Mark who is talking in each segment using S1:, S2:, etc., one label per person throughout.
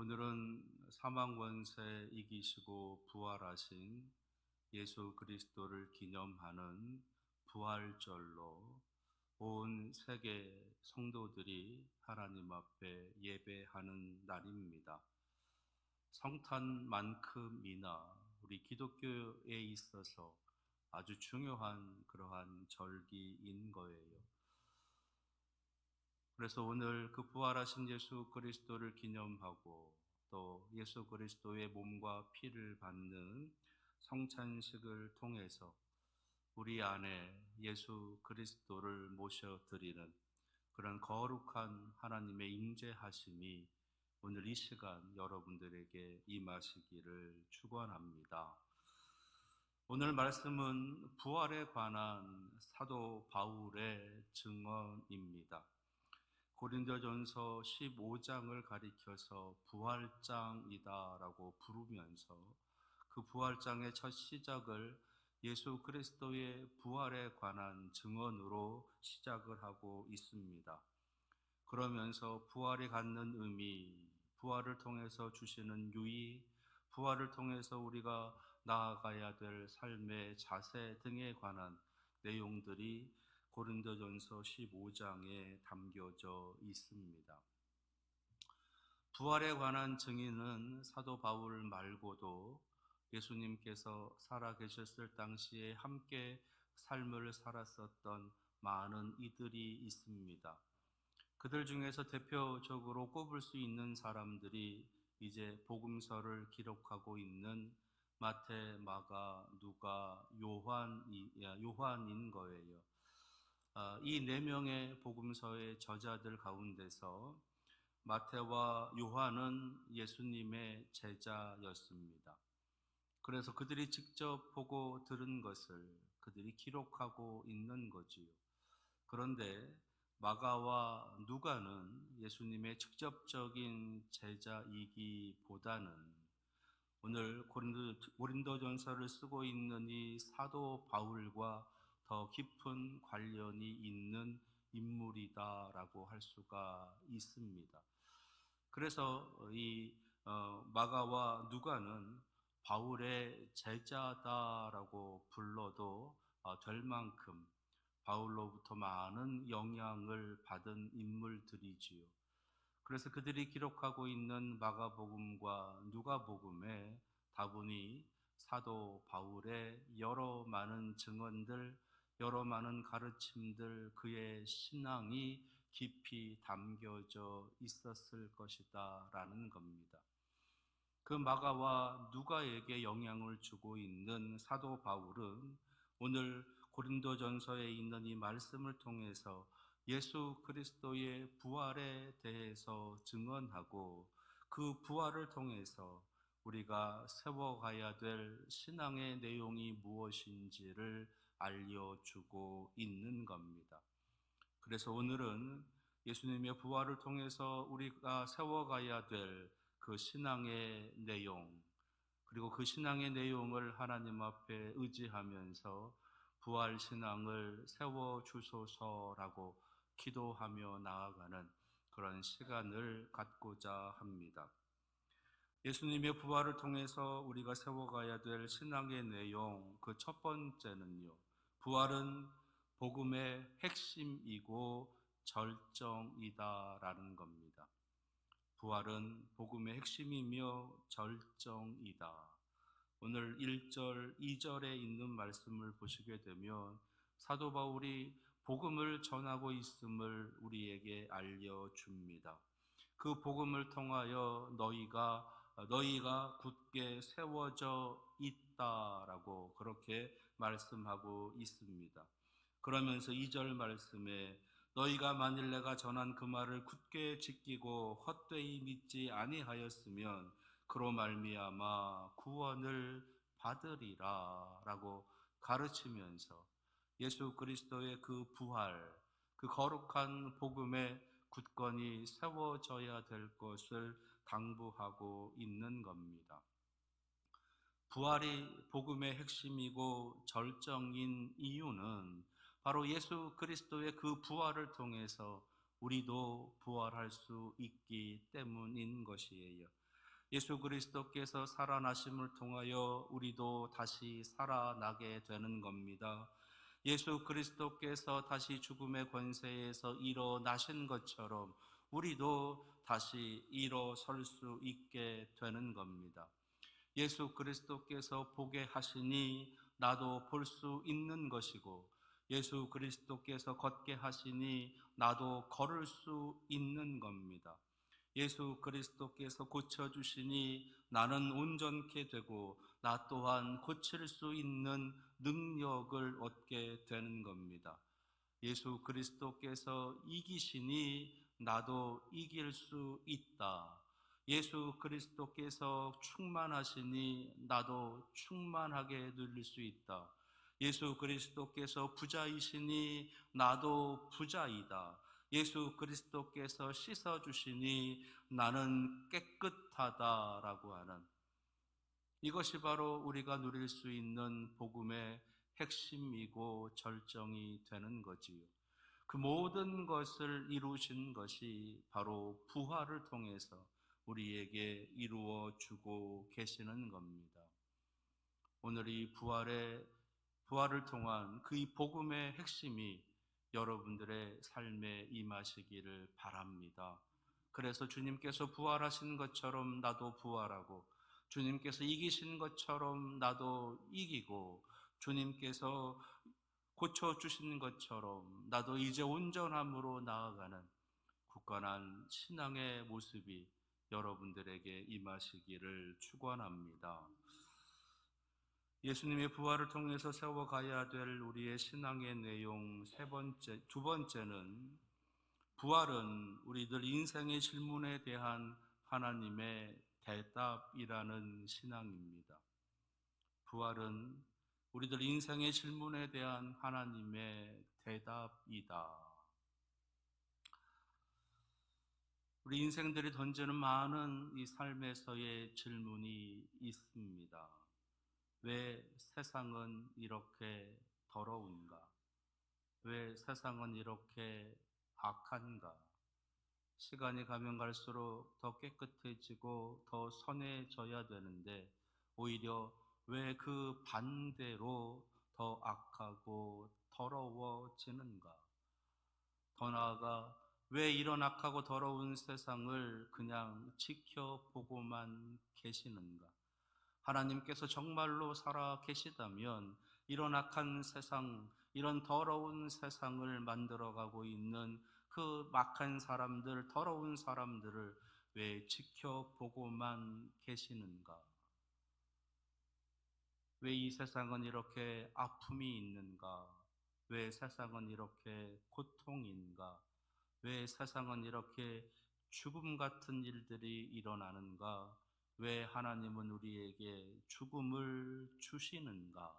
S1: 오늘은 사망 권세 이기시고 부활하신 예수 그리스도를 기념하는 부활절로 온 세계 성도들이 하나님 앞에 예배하는 날입니다. 성탄만큼이나 우리 기독교에 있어서 아주 중요한 그러한 절기인 거예요. 그래서 오늘 그 부활하신 예수 그리스도를 기념하고 또 예수 그리스도의 몸과 피를 받는 성찬식을 통해서 우리 안에 예수 그리스도를 모셔드리는 그런 거룩한 하나님의 임재하심이 오늘 이 시간 여러분들에게 임하시기를 축원합니다. 오늘 말씀은 부활에 관한 사도 바울의 증언입니다. 고린도전서 15장을 가리켜서 부활장이다라고 부르면서 그 부활장의 첫 시작을 예수 그리스도의 부활에 관한 증언으로 시작을 하고 있습니다. 그러면서 부활이 갖는 의미, 부활을 통해서 주시는 유익, 부활을 통해서 우리가 나아가야 될 삶의 자세 등에 관한 내용들이 고린도전서 15장에 담겨져 있습니다. 부활에 관한 증인은 사도 바울 말고도 예수님께서 살아계셨을 당시에 함께 삶을 살았었던 많은 이들이 있습니다. 그들 중에서 대표적으로 꼽을 수 있는 사람들이 이제 복음서를 기록하고 있는 마태, 마가, 누가, 요한인 거예요. 이 네 명의 복음서의 저자들 가운데서 마태와 요한은 예수님의 제자였습니다. 그래서 그들이 직접 보고 들은 것을 그들이 기록하고 있는 거지요. 그런데 마가와 누가는 예수님의 직접적인 제자이기보다는 오늘 고린도전서를 쓰고 있는 이 사도 바울과 더 깊은 관련이 있는 인물이다라고 할 수가 있습니다. 그래서 이 마가와 누가는 바울의 제자다라고 불러도 될 만큼 바울로부터 많은 영향을 받은 인물들이지요. 그래서 그들이 기록하고 있는 마가복음과 누가복음에 다분히 사도 바울의 여러 많은 증언들, 여러 많은 가르침들, 그의 신앙이 깊이 담겨져 있었을 것이다 라는 겁니다. 그 마가와 누가에게 영향을 주고 있는 사도 바울은 오늘 고린도전서에 있는 이 말씀을 통해서 예수 그리스도의 부활에 대해서 증언하고 그 부활을 통해서 우리가 세워가야 될 신앙의 내용이 무엇인지를 알려주고 있는 겁니다. 그래서 오늘은 예수님의 부활을 통해서 우리가 세워가야 될 그 신앙의 내용, 그리고 그 신앙의 내용을 하나님 앞에 의지하면서 부활 신앙을 세워주소서라고 기도하며 나아가는 그런 시간을 갖고자 합니다. 예수님의 부활을 통해서 우리가 세워가야 될 신앙의 내용, 그 첫 번째는요, 부활은 복음의 핵심이고 절정이다라는 겁니다. 부활은 복음의 핵심이며 절정이다. 오늘 1절, 2절에 있는 말씀을 보시게 되면 사도 바울이 복음을 전하고 있음을 우리에게 알려줍니다. 그 복음을 통하여 너희가 굳게 세워져 있다라고 그렇게 말씀하고 있습니다. 그러면서 2절 말씀에 너희가 만일 내가 전한 그 말을 굳게 지키고 헛되이 믿지 아니하였으면 그로 말미암아 구원을 받으리라 라고 가르치면서 예수 그리스도의 그 부활, 그 거룩한 복음에 굳건히 세워져야 될 것을 당부하고 있는 겁니다. 부활이 복음의 핵심이고 절정인 이유는 바로 예수 그리스도의 그 부활을 통해서 우리도 부활할 수 있기 때문인 것이에요. 예수 그리스도께서 살아나심을 통하여 우리도 다시 살아나게 되는 겁니다. 예수 그리스도께서 다시 죽음의 권세에서 일어나신 것처럼 우리도 다시 일어설 수 있게 되는 겁니다. 예수 그리스도께서 보게 하시니 나도 볼 수 있는 것이고, 예수 그리스도께서 걷게 하시니 나도 걸을 수 있는 겁니다. 예수 그리스도께서 고쳐주시니 나는 온전케 되고 나 또한 고칠 수 있는 능력을 얻게 되는 겁니다. 예수 그리스도께서 이기시니 나도 이길 수 있다. 예수 그리스도께서 충만하시니 나도 충만하게 누릴 수 있다. 예수 그리스도께서 부자이시니 나도 부자이다. 예수 그리스도께서 씻어주시니 나는 깨끗하다라고 하는, 이것이 바로 우리가 누릴 수 있는 복음의 핵심이고 절정이 되는 거지요. 그 모든 것을 이루신 것이 바로 부활을 통해서 우리에게 이루어 주고 계시는 겁니다. 오늘 이 부활을 통한 그 이 복음의 핵심이 여러분들의 삶에 임하시기를 바랍니다. 그래서 주님께서 부활하신 것처럼 나도 부활하고, 주님께서 이기신 것처럼 나도 이기고, 주님께서 고쳐주신 것처럼 나도 이제 온전함으로 나아가는 굳건한 신앙의 모습이 여러분들에게 임하시기를 축원합니다. 예수님의 부활을 통해서 세워가야 될 우리의 신앙의 내용 두 번째는, 부활은 우리들 인생의 질문에 대한 하나님의 대답이라는 신앙입니다. 부활은 우리들 인생의 질문에 대한 하나님의 대답이다. 우리 인생들이 던지는 많은 이 삶에서의 질문이 있습니다. 왜 세상은 이렇게 더러운가? 왜 세상은 이렇게 악한가? 시간이 가면 갈수록 더 깨끗해지고 더 선해져야 되는데 오히려 왜 그 반대로 더 악하고 더러워지는가? 더 나아가 왜 이런 악하고 더러운 세상을 그냥 지켜보고만 계시는가? 하나님께서 정말로 살아 계시다면 이런 악한 세상, 이런 더러운 세상을 만들어가고 있는 그 악한 사람들, 더러운 사람들을 왜 지켜보고만 계시는가? 왜 이 세상은 이렇게 아픔이 있는가? 왜 세상은 이렇게 고통인가? 왜 세상은 이렇게 죽음 같은 일들이 일어나는가? 왜 하나님은 우리에게 죽음을 주시는가?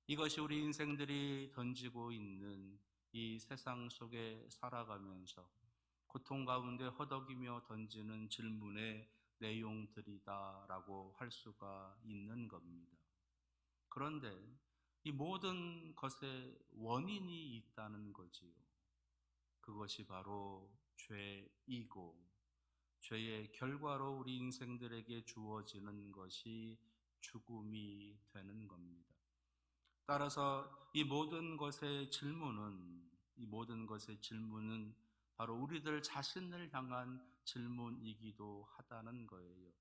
S1: 이것이 우리 인생들이 던지고 있는 이 세상 속에 살아가면서 고통 가운데 허덕이며 던지는 질문의 내용들이다라고 할 수가 있는 겁니다. 그런데 이 모든 것에 원인이 있다는 거지요. 그것이 바로 죄이고, 죄의 결과로 우리 인생들에게 주어지는 것이 죽음이 되는 겁니다. 따라서 이 모든 것의 질문은 바로 우리들 자신을 향한 질문이기도 하다는 거예요.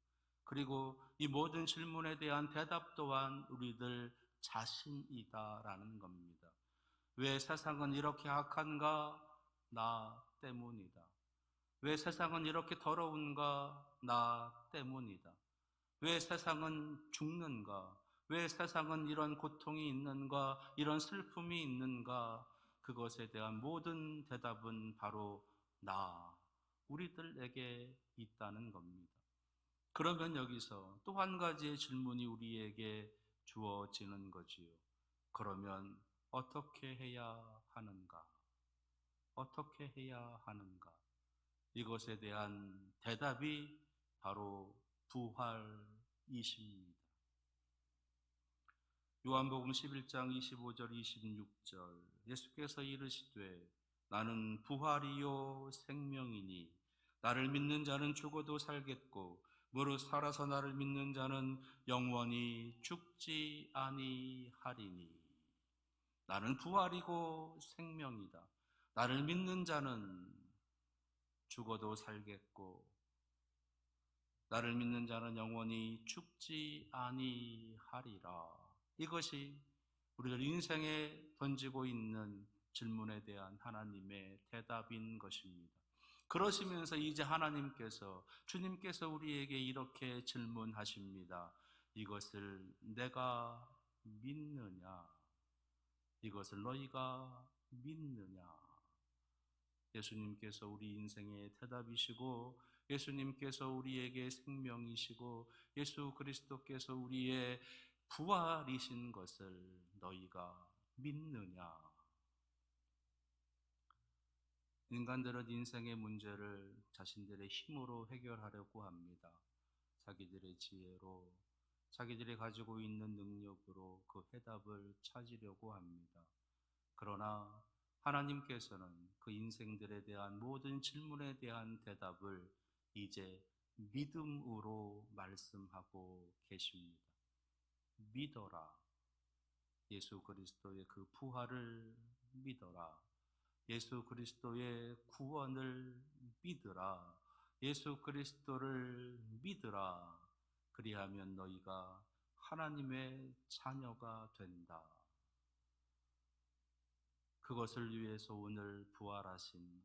S1: 그리고 이 모든 질문에 대한 대답 또한 우리들 자신이다라는 겁니다. 왜 세상은 이렇게 악한가? 나 때문이다. 왜 세상은 이렇게 더러운가? 나 때문이다. 왜 세상은 죽는가? 왜 세상은 이런 고통이 있는가? 이런 슬픔이 있는가? 그것에 대한 모든 대답은 바로 우리들에게 있다는 겁니다. 그러면 여기서 또 한 가지의 질문이 우리에게 주어지는 거지요. 그러면 어떻게 해야 하는가? 어떻게 해야 하는가? 이것에 대한 대답이 바로 부활이십니다. 요한복음 11장 25절 26절, 예수께서 이르시되 나는 부활이요 생명이니 나를 믿는 자는 죽어도 살겠고 무릇 살아서 나를 믿는 자는 영원히 죽지 아니하리니. 나는 부활이고 생명이다. 나를 믿는 자는 죽어도 살겠고 나를 믿는 자는 영원히 죽지 아니하리라. 이것이 우리들 인생에 던지고 있는 질문에 대한 하나님의 대답인 것입니다. 그러시면서 이제 하나님께서, 주님께서 우리에게 이렇게 질문하십니다. 이것을 내가 믿느냐? 이것을 너희가 믿느냐? 예수님께서 우리 인생의 대답이시고 예수님께서 우리에게 생명이시고 예수 그리스도께서 우리의 부활이신 것을 너희가 믿느냐? 인간들은 인생의 문제를 자신들의 힘으로 해결하려고 합니다. 자기들의 지혜로, 자기들이 가지고 있는 능력으로 그 해답을 찾으려고 합니다. 그러나 하나님께서는 그 인생들에 대한 모든 질문에 대한 대답을 이제 믿음으로 말씀하고 계십니다. 믿어라. 예수 그리스도의 그 부활을 믿어라. 예수 그리스도의 구원을 믿으라. 예수 그리스도를 믿으라. 그리하면 너희가 하나님의 자녀가 된다. 그것을 위해서 오늘 부활하신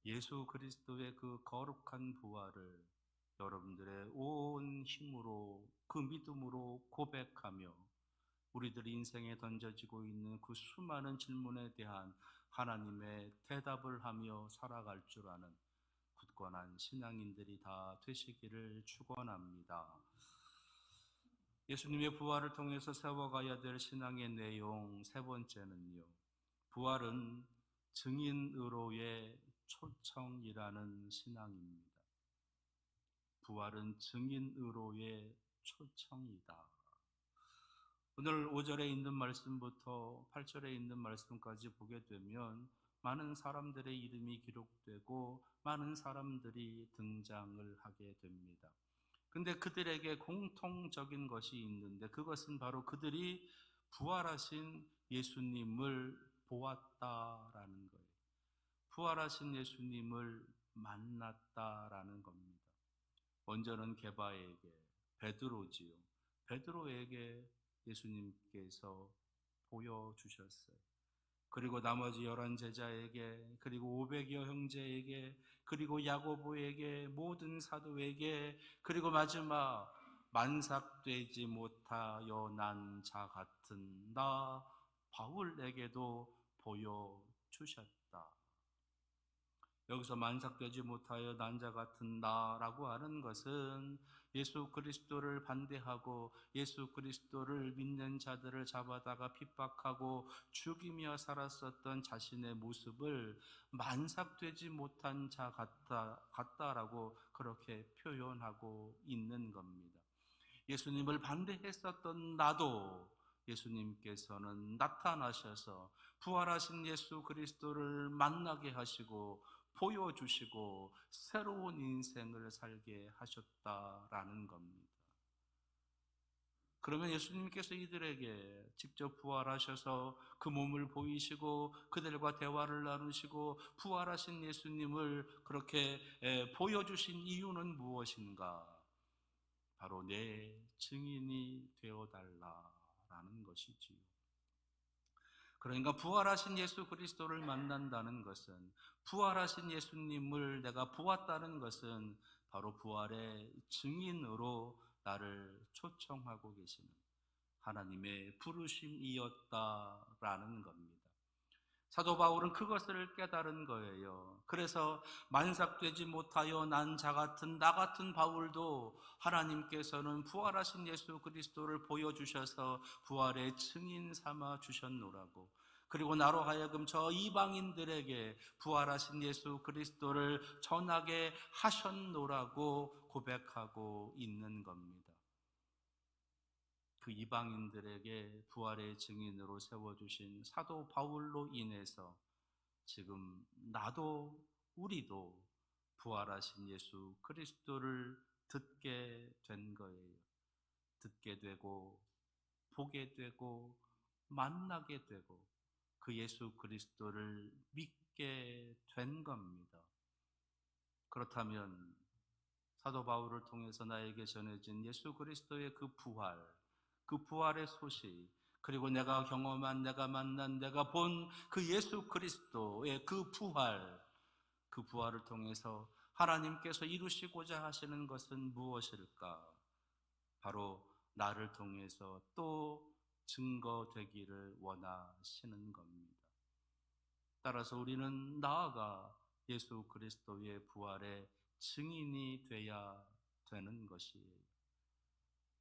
S1: 예수 그리스도의 그 거룩한 부활을 여러분들의 온 힘으로 그 믿음으로 고백하며 우리들 인생에 던져지고 있는 그 수많은 질문에 대한 하나님의 대답을 하며 살아갈 줄 아는 굳건한 신앙인들이 다 되시기를 축원합니다. 예수님의 부활을 통해서 세워가야 될 신앙의 내용 세 번째는요, 부활은 증인으로의 초청이라는 신앙입니다. 부활은 증인으로의 초청이다. 오늘 5절에 있는 말씀부터 8절에 있는 말씀까지 보게 되면 많은 사람들의 이름이 기록되고 많은 사람들이 등장을 하게 됩니다. 근데 그들에게 공통적인 것이 있는데 그것은 바로 그들이 부활하신 예수님을 보았다라는 거예요. 부활하신 예수님을 만났다라는 겁니다. 먼저는 게바에게, 베드로지요. 베드로에게 예수님께서 보여주셨어요. 그리고 나머지 11 제자에게, 그리고 500여 형제에게, 그리고 야고보에게, 모든 사도에게, 그리고 마지막 만삭되지 못하여 난 자 같은 나 바울에게도 보여주셨다. 여기서 만삭되지 못하여 난 자 같은 나라고 하는 것은 예수 그리스도를 반대하고 예수 그리스도를 믿는 자들을 잡아다가 핍박하고 죽이며 살았었던 자신의 모습을 만삭되지 못한 자 같다라고 그렇게 표현하고 있는 겁니다. 예수님을 반대했었던 나도 예수님께서는 나타나셔서 부활하신 예수 그리스도를 만나게 하시고 보여주시고 새로운 인생을 살게 하셨다라는 겁니다. 그러면 예수님께서 이들에게 직접 부활하셔서 그 몸을 보이시고 그들과 대화를 나누시고 부활하신 예수님을 그렇게 보여주신 이유는 무엇인가? 바로 내 증인이 되어달라라는 것이지요. 그러니까 부활하신 예수 그리스도를 만난다는 것은, 부활하신 예수님을 내가 보았다는 것은 바로 부활의 증인으로 나를 초청하고 계시는 하나님의 부르심이었다라는 겁니다. 사도 바울은 그것을 깨달은 거예요. 그래서 만삭되지 못하여 난 자 같은 나 같은 바울도 하나님께서는 부활하신 예수 그리스도를 보여주셔서 부활의 증인 삼아 주셨노라고, 그리고 나로 하여금 저 이방인들에게 부활하신 예수 그리스도를 전하게 하셨노라고 고백하고 있는 겁니다. 그 이방인들에게 부활의 증인으로 세워주신 사도 바울로 인해서 지금 나도 우리도 부활하신 예수 그리스도를 듣게 된 거예요. 듣게 되고 보게 되고 만나게 되고 그 예수 그리스도를 믿게 된 겁니다. 그렇다면 사도 바울을 통해서 나에게 전해진 예수 그리스도의 그 부활의 소식, 그리고 내가 경험한, 내가 만난, 내가 본 그 예수 그리스도의 그 부활을 통해서 하나님께서 이루시고자 하시는 것은 무엇일까? 바로 나를 통해서 또 증거되기를 원하시는 겁니다. 따라서 우리는 나아가 예수 그리스도의 부활의 증인이 돼야 되는 것이에요.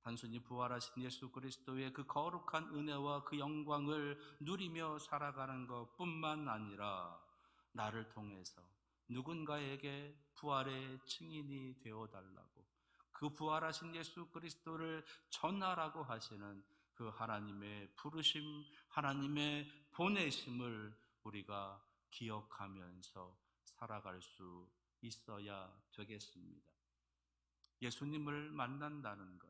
S1: 단순히 부활하신 예수 그리스도의 그 거룩한 은혜와 그 영광을 누리며 살아가는 것뿐만 아니라 나를 통해서 누군가에게 부활의 증인이 되어달라고, 그 부활하신 예수 그리스도를 전하라고 하시는 그 하나님의 부르심, 하나님의 보내심을 우리가 기억하면서 살아갈 수 있어야 되겠습니다. 예수님을 만난다는 것,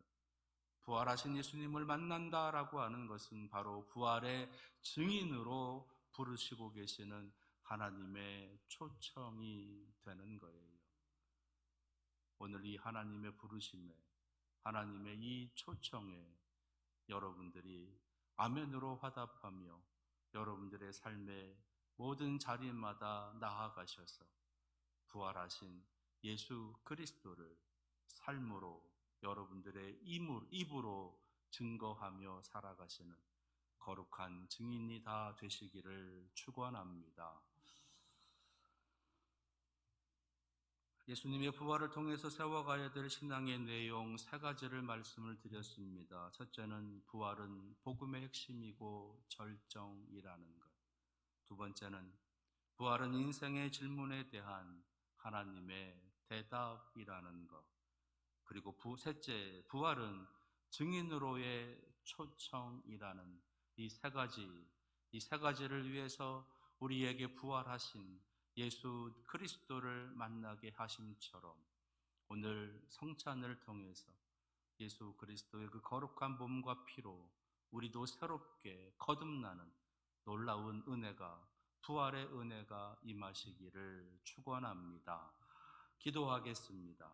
S1: 부활하신 예수님을 만난다라고 하는 것은 바로 부활의 증인으로 부르시고 계시는 하나님의 초청이 되는 거예요. 오늘 이 하나님의 부르심에, 하나님의 이 초청에 여러분들이 아멘으로 화답하며 여러분들의 삶의 모든 자리마다 나아가셔서 부활하신 예수 그리스도를 삶으로 여러분들의 입으로 증거하며 살아가시는 거룩한 증인이 다 되시기를 축원합니다. 예수님의 부활을 통해서 세워가야 될 신앙의 내용 세 가지를 말씀을 드렸습니다. 첫째는 부활은 복음의 핵심이고 절정이라는 것. 두 번째는 부활은 인생의 질문에 대한 하나님의 대답이라는 것. 그리고 셋째, 부활은 증인으로의 초청이라는 이 세 가지를 위해서 우리에게 부활하신 예수 그리스도를 만나게 하심처럼 오늘 성찬을 통해서 예수 그리스도의 그 거룩한 몸과 피로 우리도 새롭게 거듭나는 놀라운 은혜가, 부활의 은혜가 임하시기를 축원합니다. 기도하겠습니다.